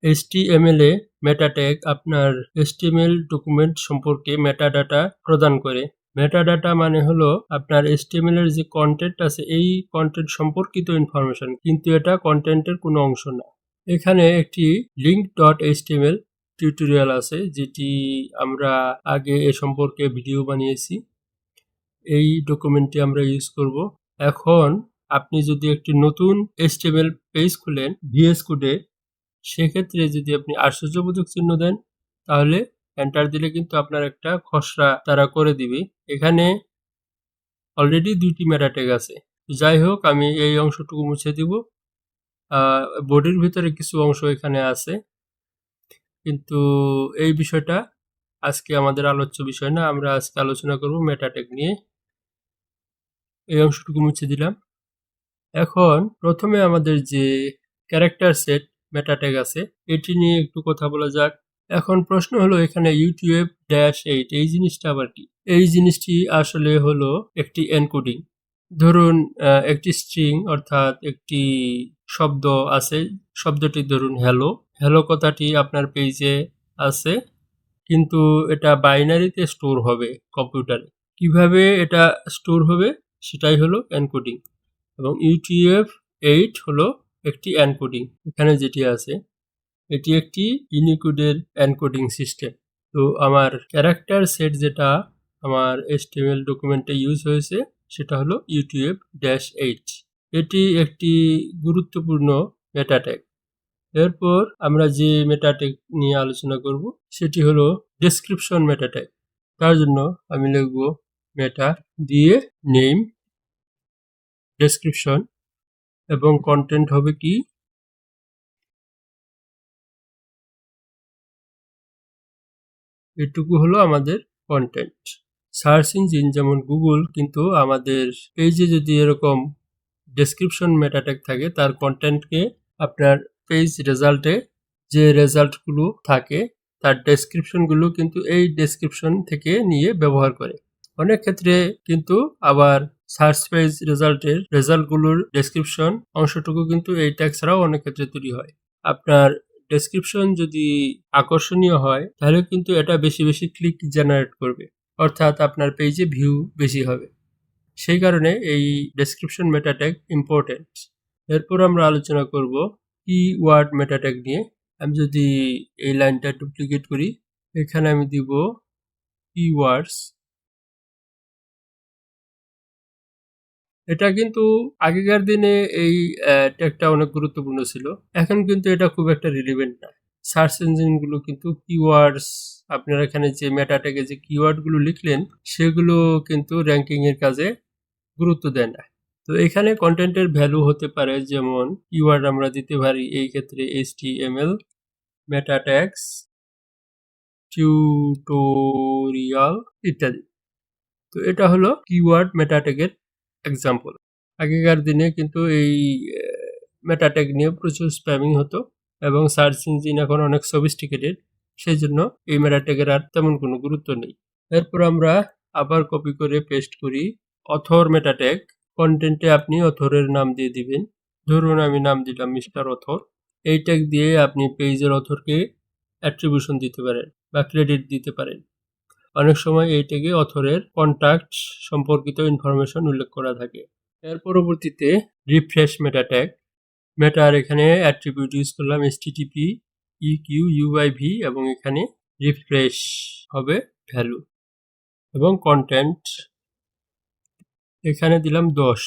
HTML এ মেটা tag আপনার HTML document সম্পর্কে metadata প্রদান করে। মেটাডাটা মানে হলো আপনার HTML এর যে কন্টেন্ট আছে এই কন্টেন্ট সম্পর্কিত ইনফরমেশন, কিন্তু এটা কন্টেন্টের কোনো অংশ না। এখানে একটি link.html টিউটোরিয়াল আছে যেটি আমরা আগে এ সম্পর্কে ভিডিও বানিয়েছি। এই ডকুমেন্টটি আমরা ইউজ করব। এখন আপনি যদি একটি নতুন HTML পেজ খুলেন VS কোডে, সেক্ষেত্রে যদি আপনি আশ্চর্যবোধক চিহ্ন দেন তাহলে এন্টার দিলে কিন্তু আপনার একটা খসড়া তারা করে দিবে। এখানে অলরেডি 2টি মেটা ট্যাগ আছে। যাই হোক, আমি এই অংশটুকু মুছে দিব। বডির ভিতরে কিছু অংশ এখানে আছে, কিন্তু এই বিষয়টা আজকে আমাদের আলোচ্য বিষয় না। আমরা আজকে আলোচনা করব মেটা ট্যাগ নিয়ে। এই অংশটুকু মুছে দিলাম। এখন প্রথমে আমাদের যে ক্যারেক্টার সেট মেটা ট্যাগ আছে এটি নিয়ে একটু কথা বলা যাক। এখন প্রশ্ন হলো এখানে UTF-8 এই জিনিসটা আবার কি? এই জিনিসটি আসলে হলো একটি এনকোডিং। ধরুন একটি স্ট্রিং অর্থাৎ একটি শব্দ আছে, শব্দটি ধরুন হ্যালো। হ্যালো কথাটি আপনার পেজে আছে, কিন্তু এটা বাইনারিতে স্টোর হবে কম্পিউটারে। কিভাবে এটা স্টোর হবে সেটাই হলো এনকোডিং, এবং UTF-8 হলো একটি এনকোডিং। এখানে যেটি আছে এটি একটি ইউনিকোডের এনকোডিং সিস্টেম। তো আমার ক্যারেক্টার সেট যেটা আমার HTML ডকুমেন্টে ইউজ হয়েছে সেটা হলো UTF-8। এটি একটি গুরুত্বপূর্ণ মেটা ট্যাগ। এরপর আমরা যে মেটা ট্যাগ নিয়ে আলোচনা করব সেটি হলো ডেসক্রিপশন মেটা ট্যাগ। তার জন্য আমি লিখব মেটা দিয়ে নেম ডেসক্রিপশন, এবং কন্টেন্ট হবে কি এটুকু হলো আমাদের কন্টেন্ট। সার্চ ইঞ্জিন যেমন গুগল কিন্তু আমাদের পেজে যদি এরকম ডেসক্রিপশন মেটা ট্যাগ থাকে তার কন্টেন্টকে আপনার পেজ রেজাল্টে যে রেজাল্টগুলো থাকে তার ডেসক্রিপশনগুলো কিন্তু এই ডেসক্রিপশন থেকে নিয়ে ব্যবহার করে। অনেক ক্ষেত্রে কিন্তু আবার সার্চ পেজ রেজাল্টের রেজাল্টগুলোর ডেসক্রিপশন অংশটুকু কিন্তু এই ট্যাগ ছাড়াও অনেক ক্ষেত্রে তৈরি হয়। আপনার ডেসক্রিপশন যদি আকর্ষণীয় হয় তাহলে কিন্তু এটা বেশি বেশি ক্লিক জেনারেট করবে, অর্থাৎ আপনার পেজে ভিউ বেশি হবে। সেই কারণে এই ডেসক্রিপশন মেটা ট্যাগ ইম্পর্টেন্ট। এরপর আমরা আলোচনা করব কিওয়ার্ড মেটা ট্যাগ নিয়ে। আমি যদি এই লাইনটা ডুপ্লিকেট করি, এখানে আমি দিব কিওয়ার্ডস। এটা কিন্তু আগেকার দিনে এই ট্যাগটা অনেক গুরুত্বপূর্ণ ছিল, এখন কিন্তু এটা খুব একটা রিলেভেন্ট না। সার্চ ইঞ্জিনগুলো কিন্তু কিওয়ার্ডস, আপনারা এখানে যে মেটা ট্যাগে যে কিওয়ার্ডগুলো লিখলেন সেগুলো কিন্তু র্যাঙ্কিং এর কাজে গুরুত্ব দেয় না। তো এখানে কন্টেন্টের ভ্যালু হতে পারে, যেমন কিওয়ার্ড আমরা দিতে পারি এই ক্ষেত্রে HTML মেটা ট্যাগস টিউটোরিয়াল ইত্যাদি। তো এটা হলো কিওয়ার্ড মেটা ট্যাগের এক্সাম্পল। আগেকার দিনে কিন্তু এই মেটা ট্যাগ নিয়ে প্রচুর স্প্যামিং হতো, এবং সার্চ ইঞ্জিন এখন অনেক সফিস্টিকেটেড, সেই জন্য এই মেটা ট্যাগের আর তেমন কোনো গুরুত্ব নেই। এরপর আমরা আবার কপি করে পেস্ট করি অথর মেটা ট্যাগ। কন্টেন্টে আপনি অথরের নাম দিয়ে দিবেন। ধরুন আমি নাম দিলাম মিস্টার অথর। এই ট্যাগ দিয়ে আপনি পেজের অথরকে অ্যাট্রিবিউশন দিতে পারেন বা ক্রেডিট দিতে পারেন। অনেক সময় এই ট্যাগে অথরের কন্টাক্ট সম্পর্কিত ইনফরমেশন উল্লেখ করা থাকে। এর পরবর্তীতে রিফ্রেশ মেটা ট্যাগ। মেটার এখানে অ্যাট্রিবিউট ইউজ করলাম HTTP EQUIV, এবং এখানে রিফ্রেশ হবে ভ্যালু, এবং কন্টেন্ট এখানে দিলাম 10।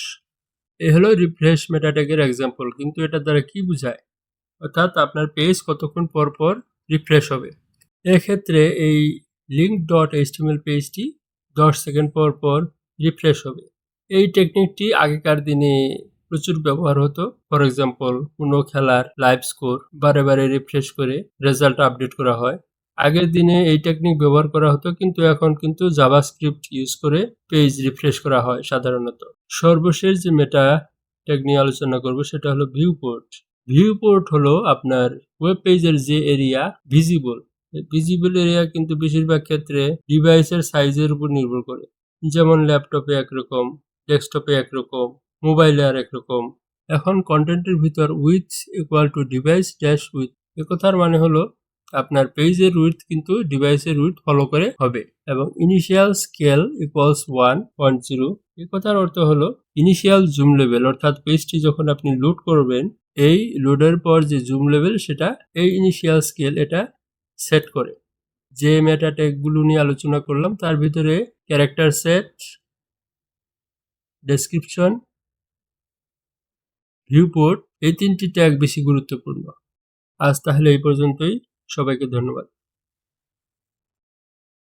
এই হলো রিফ্রেশ মেটা ট্যাগের এক্সাম্পল। কিন্তু এটা দ্বারা কি বোঝায়, অর্থাৎ আপনার পেজ কতক্ষণ পর পর রিফ্রেশ হবে। এক্ষেত্রে এই link.html পেজটি 10 সেকেন্ড পর পর রিফ্রেশ হবে। এই টেকনিকটি আগেকার দিনে প্রচুর ব্যবহার হতো। ফর এক্সাম্পল, কোনো খেলার লাইভ স্কোর বারে বারে রিফ্রেশ করে রেজাল্ট আপডেট করা হয়। আগের দিনে এই টেকনিক ব্যবহার করা হতো, কিন্তু এখন কিন্তু জাভাস্ক্রিপ্ট ইউজ করে পেজ রিফ্রেশ করা হয় সাধারণত। সর্বশেষ যে মেটা ট্যাগ নিয়ে আলোচনা করব সেটা হলো ভিউপোর্ট। ভিউপোর্ট হলো আপনার ওয়েব পেজের যে এরিয়া ভিজিবল এরিয়া কিন্তু বেশিরভাগ ক্ষেত্রে ডিভাইসের সাইজের উপর নির্ভর করে। যেমন ল্যাপটপে একরকম, ডেস্কটপে একরকম, মোবাইলে আর একরকম। এখন কন্টেন্টের ভিতর width equal to device dash width একথার মানে হলো আপনার পেজের উইডথ কিন্তু ডিভাইসের উইডথ ফলো করে হবে এবং ইনিশিয়াল স্কেল ইকুয়ালস 1.0 একথার অর্থ হলো ইনিশিয়াল জুম লেভেল অর্থাৎ পেজটি যখন আপনি লোড করবেন এই লোডের পর যে জুম লেভেল সেটা এই ইনিশিয়াল স্কেল এটা সেট করে। যে মেটা ট্যাগগুলো নিয়ে আলোচনা করলাম তার ভিতরে ক্যারেক্টার সেট, ডেসক্রিপশন, ভিউপোর্ট এই তিনটি ট্যাগ বেশি গুরুত্বপূর্ণ। আজ তাহলে এই পর্যন্তই, সবাইকে ধন্যবাদ।